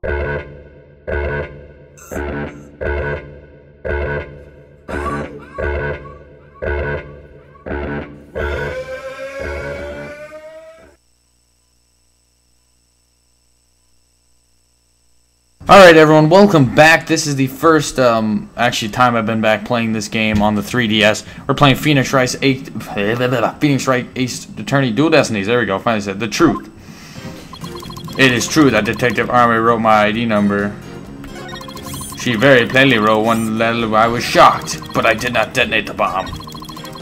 Alright everyone, welcome back. This is the first actually time I've been back playing this game on the 3DS. We're playing Phoenix Wright Ace Attorney Dual Destinies. There we go, finally said the truth. It is true that Detective Army wrote my ID number. She very plainly wrote one letter. I was shocked, but I did not detonate the bomb.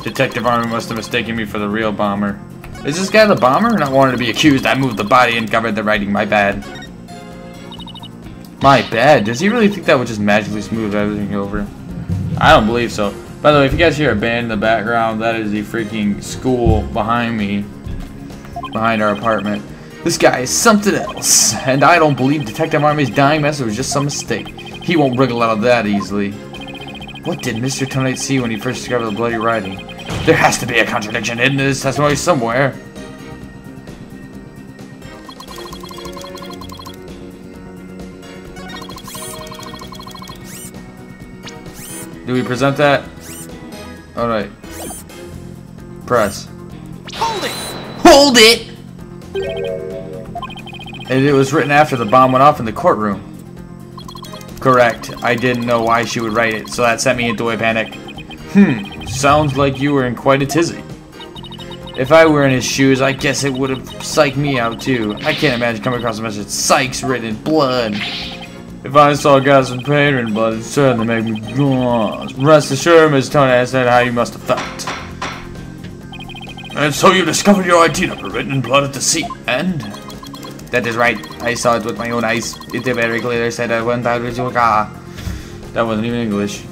Detective Army must have mistaken me for the real bomber. Is this guy the bomber? Not wanting to be accused, I moved the body and covered the writing. My bad. My bad. Does he really think that would just magically smooth everything over? I don't believe so. By the way, if you guys hear a band in the background, that is the freaking school behind me. Behind our apartment. This guy is something else. And I don't believe Detective Army's dying message was just some mistake. He won't wriggle out of that easily. What did Mr. Tonate see when he first discovered the bloody writing? There has to be a contradiction hidden in his testimony somewhere. Do we present that? Alright. Press. Hold it! Hold it! And it was written after the bomb went off in the courtroom. Correct. I didn't know why she would write it, so that sent me into a panic. Sounds like you were in quite a tizzy. If I were in his shoes, I guess it would have psyched me out too. I can't imagine coming across a message, "Psych's" written in blood. If I saw gas and paint in blood, it certainly made me groan. Rest assured, Miss Tonate, I said how you must have felt. And so you discovered your ID number written in blood at the scene, and? That is right. I saw it with my own eyes. It very clearly said I went out with your car. That wasn't even English.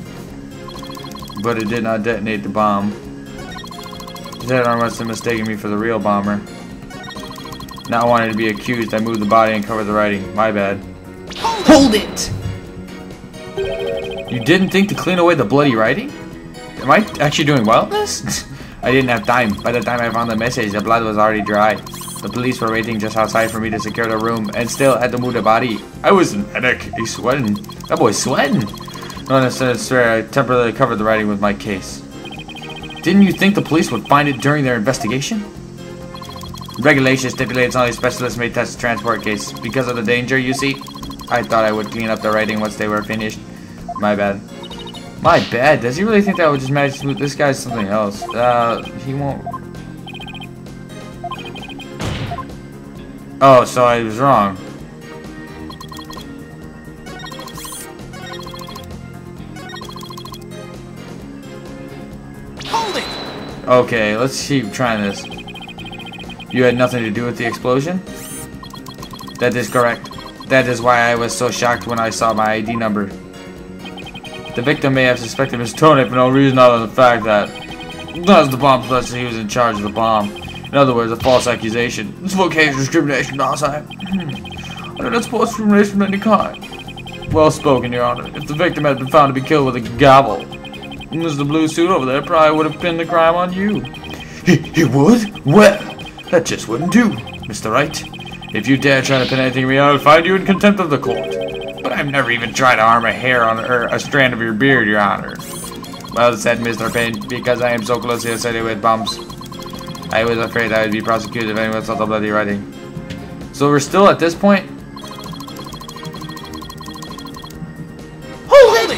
But it did not detonate the bomb. Detective must have mistaken me for the real bomber. Not wanting to be accused, I moved the body and covered the writing. My bad. Hold it! You didn't think to clean away the bloody writing? Am I actually doing well at this? I didn't have time. By the time I found the message, the blood was already dry. The police were waiting just outside for me to secure the room, and still had to move the body. I was in panic. He's sweating. That boy's sweating. No, necessarily, I temporarily covered the writing with my case. Didn't you think the police would find it during their investigation? Regulation stipulates only specialists may test the transport case. Because of the danger, you see? I thought I would clean up the writing once they were finished. My bad. My bad? Does he really think that would just magically smooth? This guy's something else. He won't. Oh, so I was wrong. Hold it! Okay, let's keep trying this. You had nothing to do with the explosion? That is correct. That is why I was so shocked when I saw my ID number. The victim may have suspected Miss Tonate for no reason other than the fact that as the bomb specialist, he was in charge of the bomb. In other words, a false accusation. It's vocation discrimination, Dawson. I do not suppose discrimination of any kind. Well spoken, Your Honor. If the victim had been found to be killed with a gavel, Mr. Blue Suit over there probably would have pinned the crime on you. He would? Well, that just wouldn't do, Mr. Wright. If you dare try to pin anything on me, I'll find you in contempt of the court. But I've never even tried to harm a hair on a strand of your beard, Your Honor. Well said, Mr. Payne, because I am so closely associated with bombs. I was afraid I would be prosecuted if anyone saw the bloody writing. So we're still at this point? Hold it!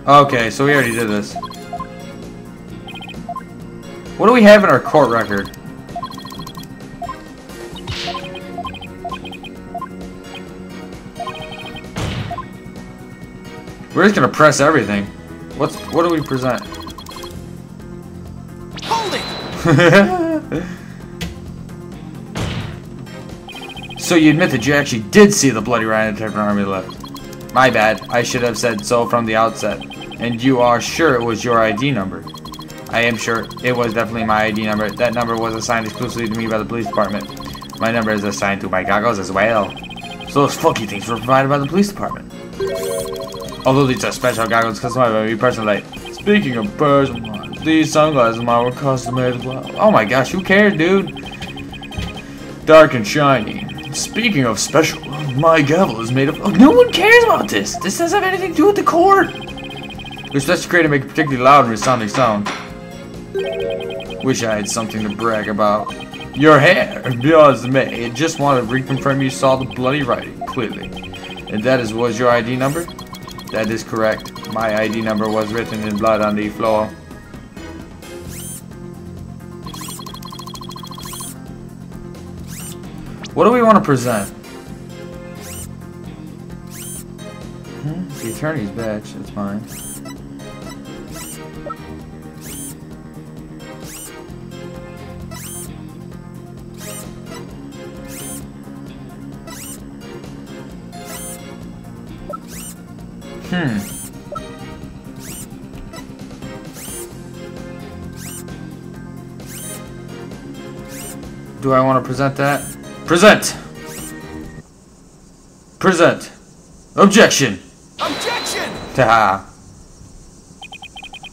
Okay, so we already did this. What do we have in our court record? We're just gonna press everything. What do we present? Hold it! So you admit that you actually did see the bloody writing Detective Army left. My bad. I should have said so from the outset. And you are sure it was your ID number? I am sure. It was definitely my ID number. That number was assigned exclusively to me by the police department. My number is assigned to my goggles as well. So those funky things were provided by the police department. Although these are special goggles customized by me personally. Speaking of personalized, these sunglasses of mine were custom made as well. Oh my gosh, who cares, dude? Dark and shiny. Speaking of special, my gavel is made of... Oh, no one cares about this! This doesn't have anything to do with the cord! We're supposed to create and make a particularly loud and resounding sound. Wish I had something to brag about. Your hair! Because me, just wanted to reconfirm you saw the bloody writing, clearly. And that was your ID number? That is correct. My ID number was written in blood on the floor. What do we want to present? The attorney's badge, that's fine. Do I want to present that? Present! Present! Objection! Objection! Taha!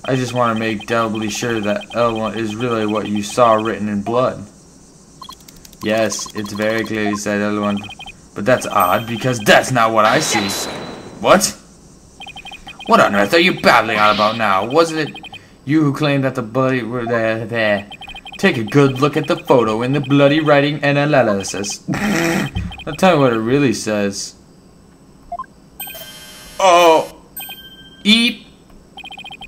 I just want to make doubly sure that L1 is really what you saw written in blood. Yes, it's very clearly said L1, but that's odd because that's not what I see. What? What on earth are you babbling on about now? Wasn't it you who claimed that the bloody were there? Take a good look at the photo in the bloody writing and analysis. I'll tell you what it really says. Oh, eep.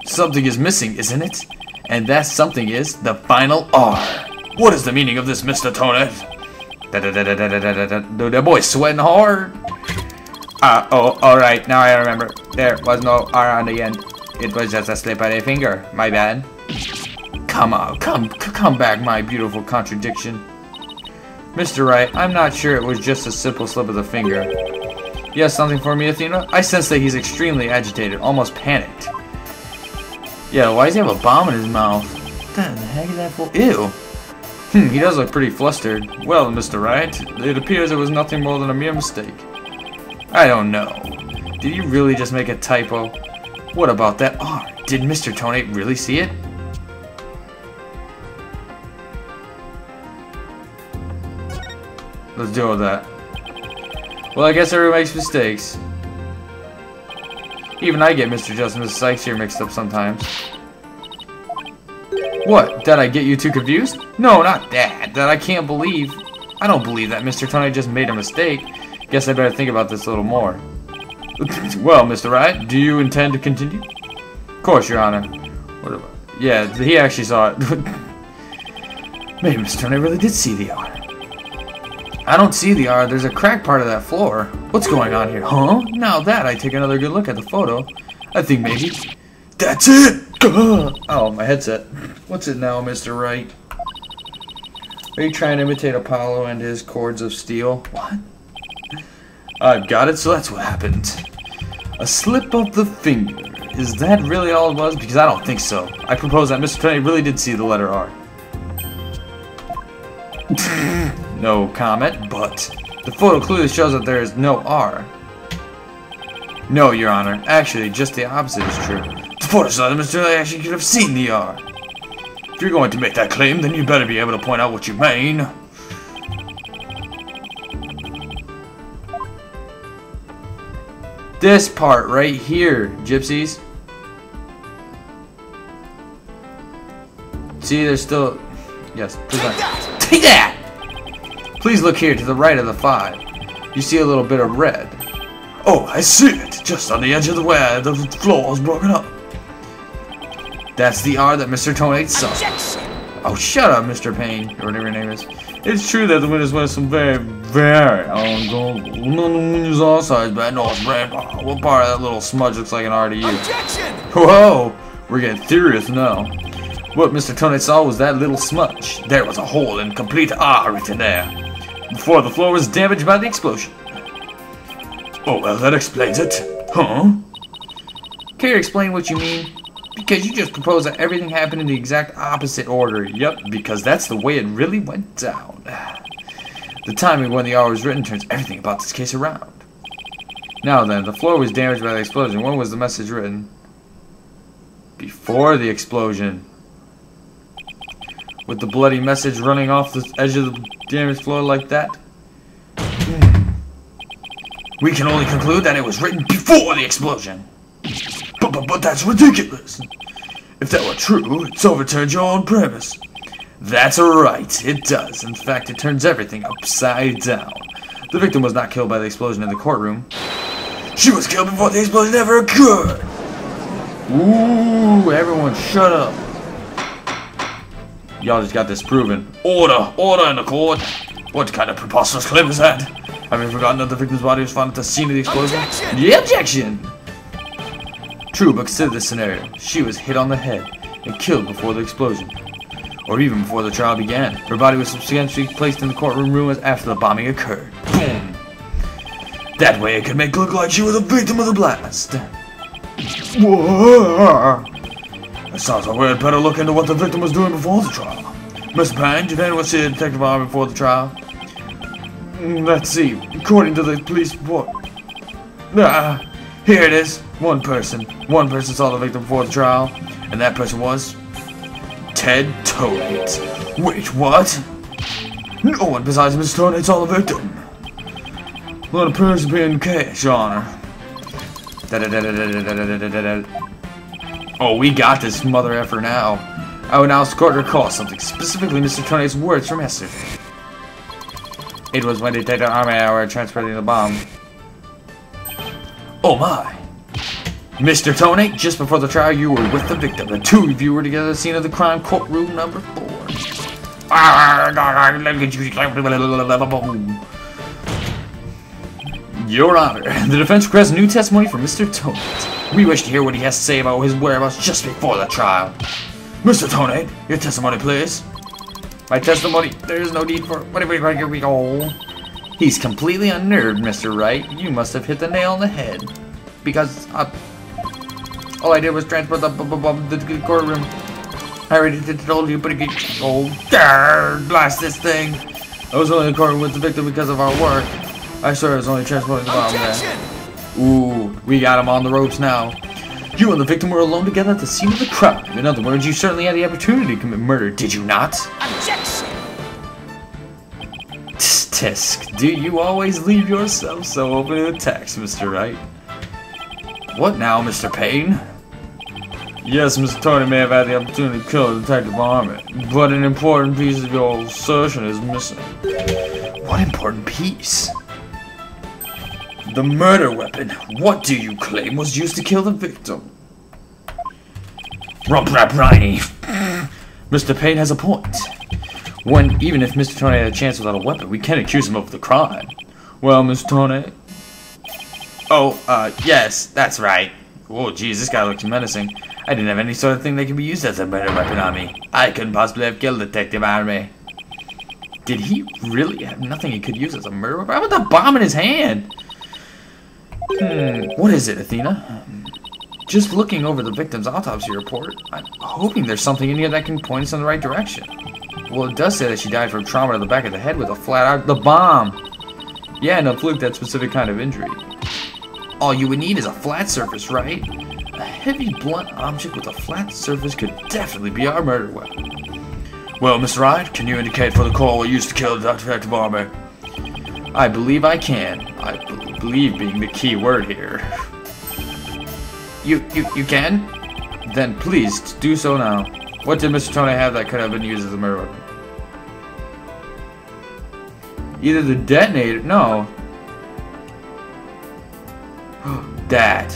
Something is missing, isn't it? And that something is the final R. What is the meaning of this, Mr. Tonate? That boy's sweating hard. Oh, alright, now I remember. There was no R on the end. It was just a slip of a finger. My bad. Come on, come back, my beautiful contradiction. Mr. Wright, I'm not sure it was just a simple slip of the finger. You have something for me, Athena? I sense that he's extremely agitated, almost panicked. Yeah, why does he have a bomb in his mouth? What the heck is that for? Ew. He does look pretty flustered. Well, Mr. Wright, it appears it was nothing more than a mere mistake. I don't know. Did he really just make a typo? What about that R? Did Mr. Tonate really see it? Let's deal with that. Well, I guess everyone makes mistakes. Even I get Mr. Just and Mrs. Sykes here mixed up sometimes. What? Did I get you too confused? No, not that. That I can't believe. I don't believe that Mr. Tonate just made a mistake. Guess I better think about this a little more. Well, Mr. Wright, do you intend to continue? Of course, Your Honor. What about? Yeah, he actually saw it. Maybe Mr. Tonate really did see the R. I don't see the R. There's a cracked part of that floor. What's going on here? Huh? Now that I take another good look at the photo, I think maybe... That's it! Oh, my headset. What's it now, Mr. Wright? Are you trying to imitate Apollo and his cords of steel? What? I've got it, so that's what happened. A slip of the finger. Is that really all it was? Because I don't think so. I propose that Mr. Tonate really did see the letter R. No comment, but the photo clearly shows that there is no R. No, Your Honor. Actually, just the opposite is true. The photo shows that Mr. Tonate actually could have seen the R. If you're going to make that claim, then you better be able to point out what you mean. This part right here, gypsies. See, there's still... Yes, present. Take that! Please look here to the right of the 5. You see a little bit of red. Oh, I see it! Just on the edge of the where the floor is broken up. That's the R that Mr. Tonate saw. Oh, shut up, Mr. Payne, or whatever your name is. It's true that the wind is winning some very, very ongoing. None of the wind is all sides, but I know it's red. What part of that little smudge looks like an R to you? Objection! Whoa! We're getting serious now. What Mr. Tonate saw was that little smudge. There was a hole and complete R written there. Before the floor was damaged by the explosion. Oh, well, that explains it. Huh? Can you explain what you mean? Because you just proposed that everything happened in the exact opposite order. Yep, because that's the way it really went down. The timing when the R was written turns everything about this case around. Now then, the floor was damaged by the explosion. When was the message written? Before the explosion. With the bloody message running off the edge of the damaged floor like that? We can only conclude that it was written before the explosion. But that's ridiculous. If that were true, it overturns your own premise. That's right, it does. In fact, it turns everything upside down. The victim was not killed by the explosion in the courtroom. She was killed before the explosion ever occurred. Ooh, everyone shut up. Y'all just got this proven. Order in the court. What kind of preposterous claim is that? Have you forgotten that the victim's body was found at the scene of the explosion? Objection! The objection! True, but consider this scenario. She was hit on the head and killed before the explosion. Or even before the trial began. Her body was substantially placed in the courtroom room after the bombing occurred. Boom! That way it could make it look like she was a victim of the blast. Whoa. It sounds like we had better look into what the victim was doing before the trial. Mr. Payne, did anyone see a detective arm before the trial? Let's see. According to the police report. Here it is. One person. One person saw the victim before the trial. And that person was... Tonate. Wait, what? No one besides Mr. Tonate saw the victim. Well, it appears to be in case, Your Honor. Oh, we got this mother effer now. I would now ask court to recall something, specifically Mr. Tonate's words from yesterday. It was when Detective Army and I were transporting the bomb. Oh my! Mr. Tonate, just before the trial, you were with the victim. The two of you were together at the scene of the crime, courtroom number 4. Your Honor, the defense requests new testimony from Mr. Tonate. We wish to hear what he has to say about his whereabouts just before the trial. Mr. Tonate, your testimony, please. My testimony, there is no need for... Here we go. He's completely unnerved, Mr. Wright. You must have hit the nail on the head. Because, all I did was transport the courtroom. I already told you, but blast this thing. I was only in the courtroom with the victim because of our work. I swear I was only transporting the bomb there. Ooh, we got him on the ropes now. You and the victim were alone together at the scene of the crime. In other words, you certainly had the opportunity to commit murder, did you not? Objection! Tisk, do you always leave yourself so open to attacks, Mr. Wright? What now, Mr. Payne? Yes, Mr. Tony may have had the opportunity to kill Detective Army, but an important piece of your assertion is missing. What important piece? The murder weapon. What do you claim was used to kill the victim? Rump-rap-riny. Mr. Payne has a point. Even if Mr. Tonate had a chance without a weapon, we can't accuse him of the crime. Well, Mr. Tonate? Oh, yes, that's right. Oh, geez, this guy looks menacing. I didn't have any sort of thing that could be used as a murder weapon on me. I couldn't possibly have killed Detective Army. Did he really have nothing he could use as a murder weapon? How about the bomb in his hand? What is it, Athena? Just looking over the victim's autopsy report, I'm hoping there's something in here that can point us in the right direction. Well, it does say that she died from trauma to the back of the head with a flat out... The bomb! Yeah, no fluke, that specific kind of injury. All you would need is a flat surface, right? A heavy, blunt object with a flat surface could definitely be our murder weapon. Well, Mr. Wright, can you indicate for the call what used to kill Detective Army? I believe I can. I believe being the key word here. You can? Then please, do so now. What did Mr. Tonate have that could have been used as a murder weapon? Either the detonator... No. That.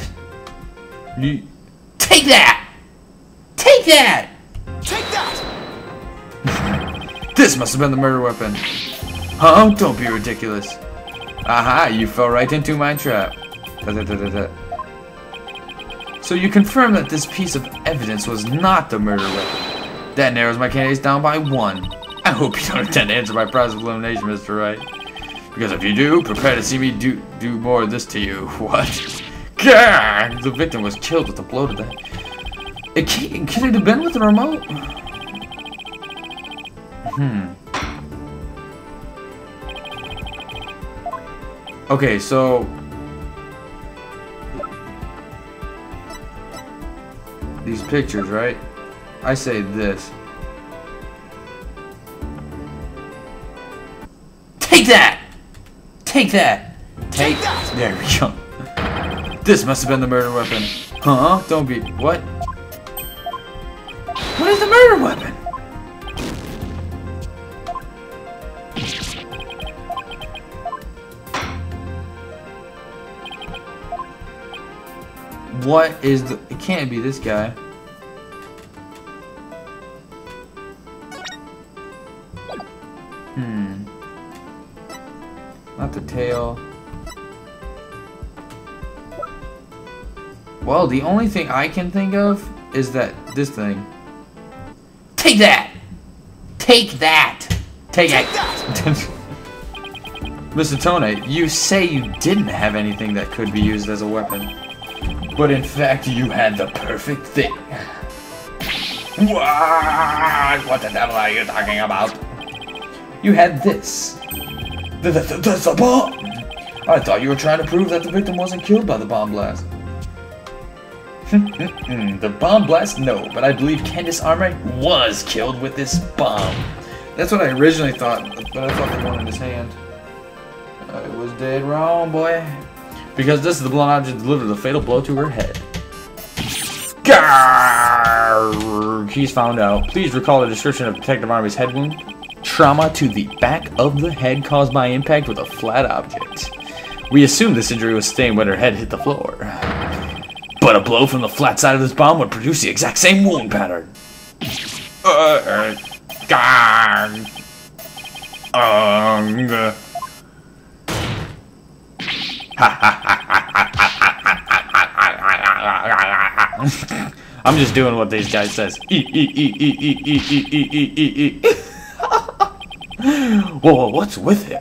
Take that! Take that! Take that! This must have been the murder weapon. Huh? Don't be ridiculous. Aha, you fell right into my trap. So you confirm that this piece of evidence was not the murder weapon. That narrows my candidates down by 1. I hope you don't intend to answer my process of elimination, Mr. Wright. Because if you do, prepare to see me do more of this to you. What? God! The victim was killed with a blow to the head. Could it have been with the remote? Okay, so... These pictures, right? I say this. Take that! Take that! Take that! There we go. This must have been the murder weapon. Huh? Don't be... What? What is the murder weapon? What is the... It can't be this guy. Not the tail. Well, the only thing I can think of is that this thing. Take that! Take that! Take it! Mr. Tonate, you say you didn't have anything that could be used as a weapon. But in fact, you had the perfect thing. What the devil are you talking about? You had this. That's a bomb! I thought you were trying to prove that the victim wasn't killed by the bomb blast. The bomb blast? No, but I believe Candace Armour was killed with this bomb. That's what I originally thought, but I thought the one in his hand. I was dead wrong, boy. Because this is the blunt object delivered the fatal blow to her head. Gah! He's found out. Please recall the description of Detective Army's head wound. Trauma to the back of the head caused by impact with a flat object. We assume this injury was sustained when her head hit the floor. But a blow from the flat side of this bomb would produce the exact same wound pattern. I'm just doing what these guys says. Whoa, what's with him?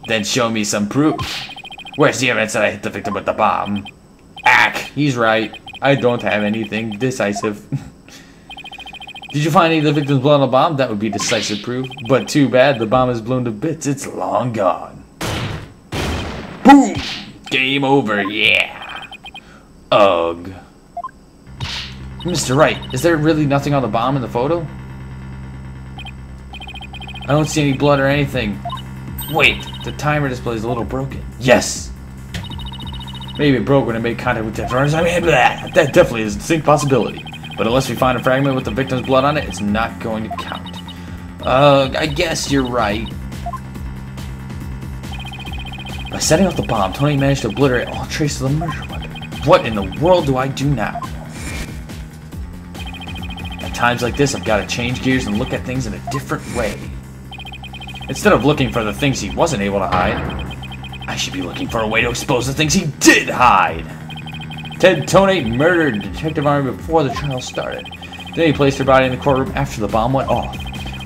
Then show me some proof. Where's the evidence that I hit the victim with the bomb? Ack, he's right. I don't have anything decisive. Did you find any of the victim's blood on the bomb? That would be decisive proof. But too bad, the bomb is blown to bits. It's long gone. Boom! Game over, yeah. Ugh. Mr. Wright, is there really nothing on the bomb in the photo? I don't see any blood or anything. Wait, the timer display is a little broken. Yes! Maybe it broke when it made contact with the furnace. I mean, that definitely is a distinct possibility. But unless we find a fragment with the victim's blood on it, it's not going to count. I guess you're right. By setting off the bomb, Tony managed to obliterate all traces of the murder weapon. What in the world do I do now? At times like this, I've got to change gears and look at things in a different way. Instead of looking for the things he wasn't able to hide, I should be looking for a way to expose the things he did hide. Ted Tonate murdered Detective Army before the trial started. Then he placed her body in the courtroom after the bomb went off,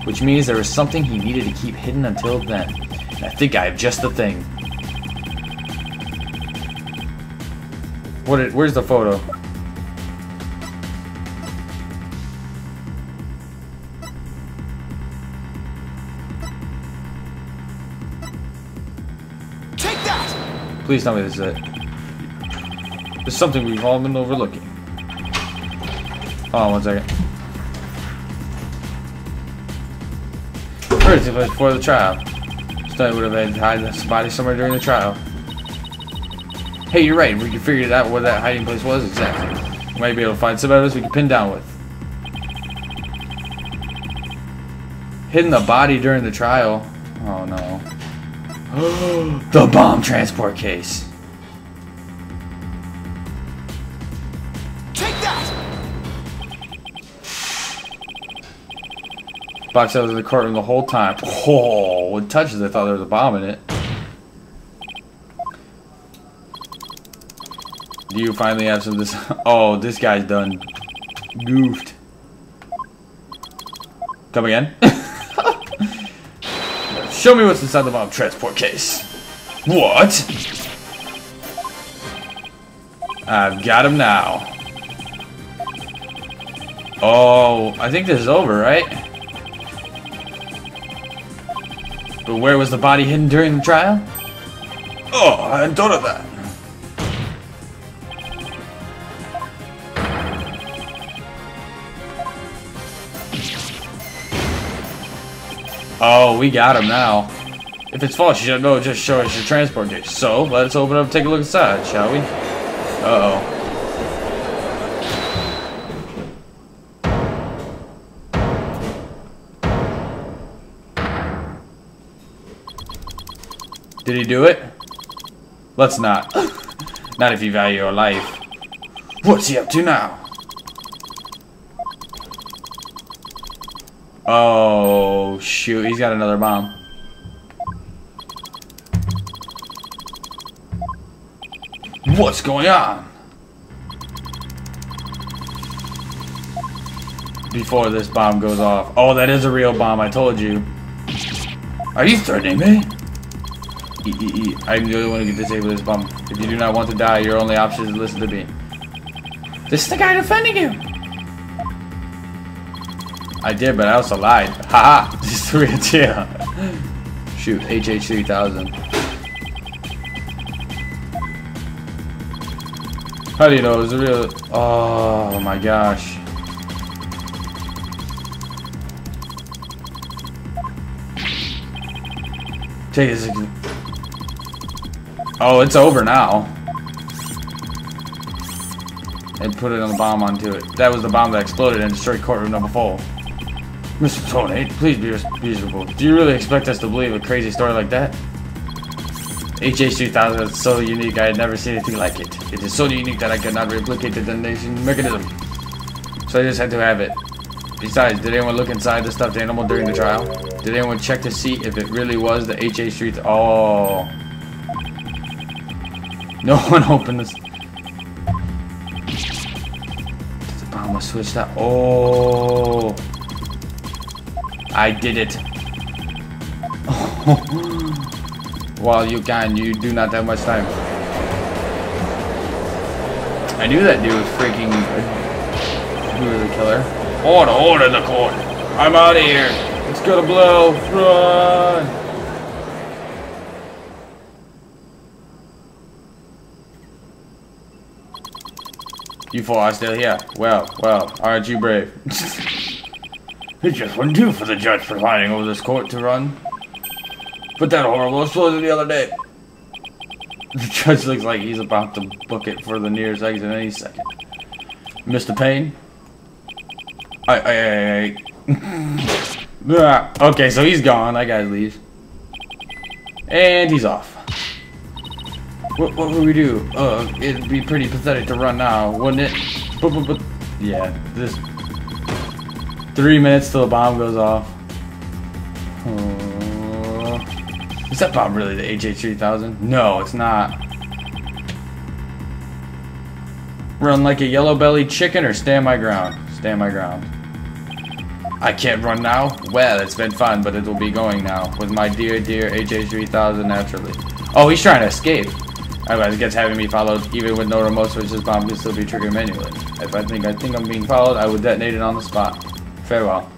which means there was something he needed to keep hidden until then. And I think I have just the thing. Where's the photo? Take that! Please tell me this is it. There's something we've all been overlooking. Hold on 1 second. First, it was before the trial. Study would have had to hide this body somewhere during the trial. Hey, you're right. We can figure it out where that hiding place was exactly. We might be able to find some evidence we can pin down with. Hidden the body during the trial. Oh no. The bomb transport case. Take that! Box that was in the courtroom the whole time. Oh, when touches, I thought there was a bomb in it. Do you finally have some of this? Oh, this guy's done goofed. Come again? Show me what's inside the bomb transport case. What? I've got him now. Oh, I think this is over, right? But where was the body hidden during the trial? Oh, I hadn't thought of that. Oh, we got him now. If it's false, you should know. Just show us your transport gauge. So let's open up and take a look inside, shall we? Uh-oh. Did he do it? Let's not. Not if you value your life. What's he up to now? Oh, shoot. He's got another bomb. What's going on? Before this bomb goes off. Oh, that is a real bomb. I told you. Are you threatening me? I'm the only one who can disable this bomb. If you do not want to die, your only option is to listen to me. This is the guy defending you. I did, but I also lied. Haha! This is the real deal. Shoot, HH3000. How do you know it was the real? Oh my gosh. Take this. Oh, it's over now. And put it on the bomb onto it. That was the bomb that exploded and destroyed courtroom number 4. Mr. Tonate, please be reasonable. Do you really expect us to believe a crazy story like that? HH3000 is so unique, I had never seen anything like it. It is so unique that I cannot replicate the detonation mechanism. So I just had to have it. Besides, did anyone look inside the stuffed animal during the trial? Did anyone check to see if it really was the HH3000? Oh. No one opened this. The bomb was switched out. Oh. I did it. While you can, you do not have much time. I knew that dude was freaking who was the killer. Order the court. I'm out of here. It's gonna blow. Run. You four are still here. Well, aren't you brave? It just wouldn't do for the judge presiding over this court to run. But that horrible explosion the other day. The judge looks like he's about to book it for the nearest exit any second. Mr. Payne? Okay, so he's gone. That guy leaves. And he's off. What would we do? It'd be pretty pathetic to run now, wouldn't it? But yeah, this 3 minutes till the bomb goes off. Is that bomb really the HH3000? No, it's not. Run like a yellow-bellied chicken or stand my ground? Stand my ground. I can't run now? Well, it's been fun, but it will be going now. With my dear HH3000 naturally. Oh, he's trying to escape. Otherwise, it gets having me followed, even with no remote switch. This bomb can still be triggered manually. If I think I'm being followed, I would detonate it on the spot. Farewell.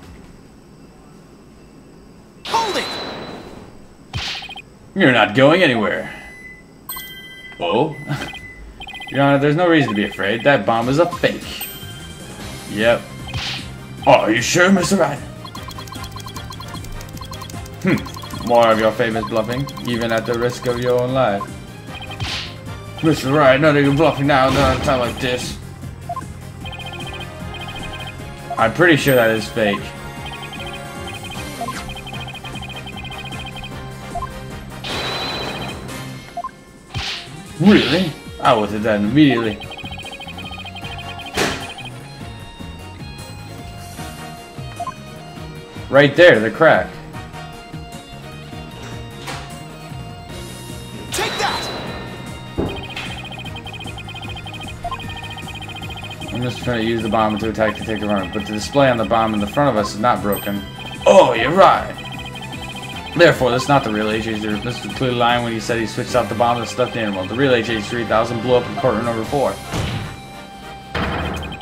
Hold it! You're not going anywhere. Oh? Your Honor, there's no reason to be afraid. That bomb is a fake. Yep. Oh, are you sure, Mr. Wright? More of your famous bluffing, even at the risk of your own life. Mr. Wright, none of you bluffing now, not at a time like this. I'm pretty sure that is fake. Really? I will do that immediately. Right there, the crack. Take that! I'm just trying to use the bomb to attack to take a run, but the display on the bomb in the front of us is not broken. Oh, you're right. Therefore, this is not the real HH3000. This is clearly lying when he said he switched out the bomb to the stuffed animal. The real HH3000 blew up in courtroom number 4.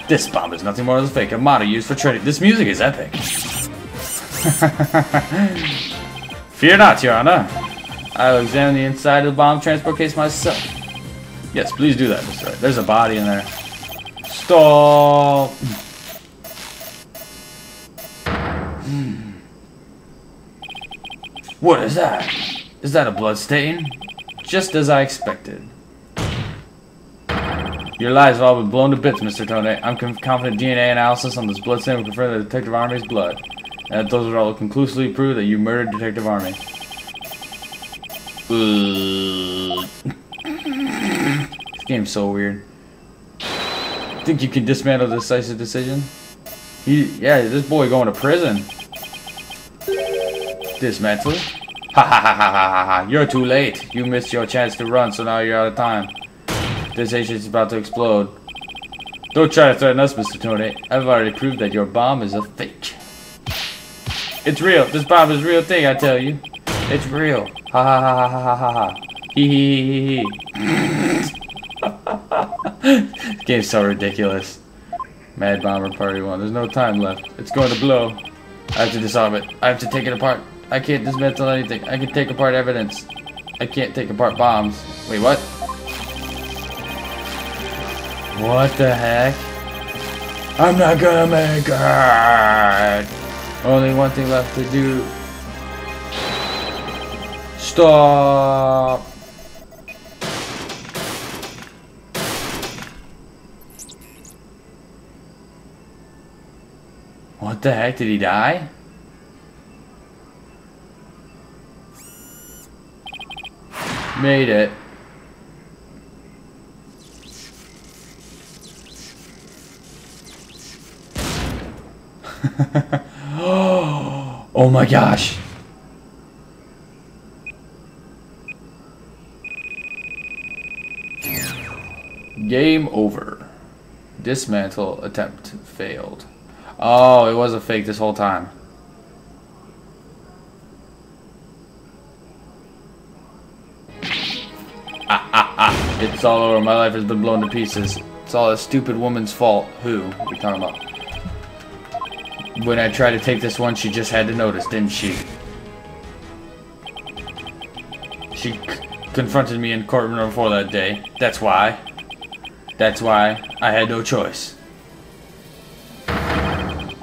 This bomb is nothing more than a fake, a motto used for trading. This music is epic. Fear not, Your Honor. I'll examine the inside of the bomb transport case myself. Yes, please do that, Mr. Wright. There's a body in there. Stop. What is that? Is that a blood stain? Just as I expected. Your lies have all been blown to bits, Mr. Tonate. I'm confident DNA analysis on this blood stain will confirm the Detective Army's blood. And that those will conclusively prove that you murdered Detective Army. This game's so weird. Think you can dismantle the decisive decision? Yeah, this boy going to prison. Dismantle? Ha ha ha ha ha ha! You're too late. You missed your chance to run, so now you're out of time. This agent's about to explode. Don't try to threaten us, Mr. Tonate. I've already proved that your bomb is a fake. It's real. This bomb is a real thing, I tell you. It's real. Ha ha ha ha ha ha ha. Hee hee hee hee. This game's so ridiculous. Mad Bomber Party 1. There's no time left. It's going to blow. I have to disarm it. I have to take it apart. I can't dismantle anything. I can take apart evidence. I can't take apart bombs. Wait, what? What the heck? I'm not gonna make it! Only one thing left to do. Stop! What the heck? Did he die? Made it. Oh my gosh. Game over. Dismantle attempt failed. Oh, it was a fake this whole time. It's all over. My life has been blown to pieces. It's all a stupid woman's fault. Who? What are we talking about? When I tried to take this one, she just had to notice, didn't she? She confronted me in courtroom before that day. That's why. That's why I had no choice.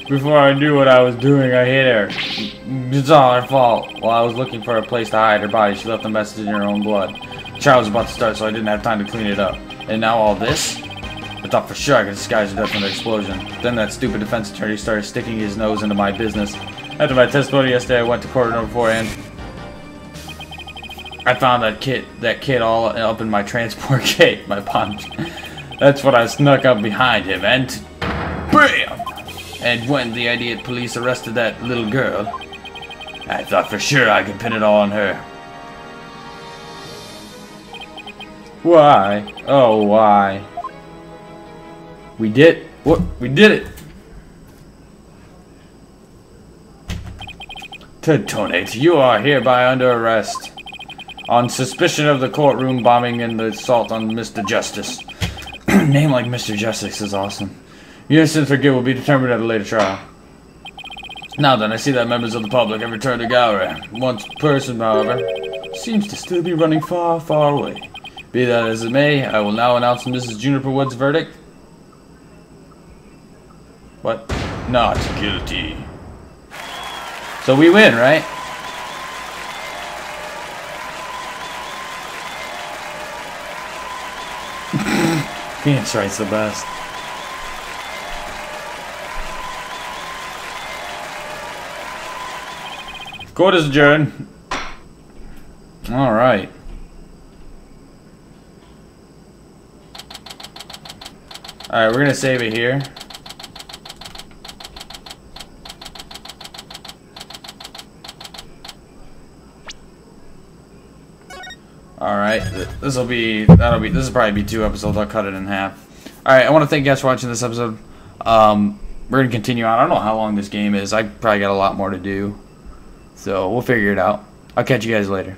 Before I knew what I was doing, I hit her. It's all her fault. While I was looking for a place to hide her body, she left a message in her own blood. The trial was about to start, so I didn't have time to clean it up. And now all this? I thought for sure I could disguise the death from the explosion. Then that stupid defense attorney started sticking his nose into my business. After my testimony yesterday, I went to court beforehand. I found that kid all up in my transport gate, my punch. That's when I snuck up behind him and BAM! And when the idiot police arrested that little girl, I thought for sure I could pin it all on her. Why? Oh, why? We did what? We did it. Tonate, you are hereby under arrest on suspicion of the courtroom bombing and the assault on Mr. Justice. Name like Mr. Justice is awesome. Your innocence or guilt will be determined at a later trial. Now then, I see that members of the public have returned to gallery. One person, however, seems to still be running far, far away. Be that as it may, I will now announce Mrs. Juniper Wood's verdict. What? Not guilty. So we win, right? Phoenix Wright's the best. Court is adjourned. Alright. Alright, we're gonna save it here. Alright, this will probably be 2 episodes. I'll cut it in half. Alright, I want to thank you guys for watching this episode. We're going to continue on. I don't know how long this game is. I probably got a lot more to do. So, we'll figure it out. I'll catch you guys later.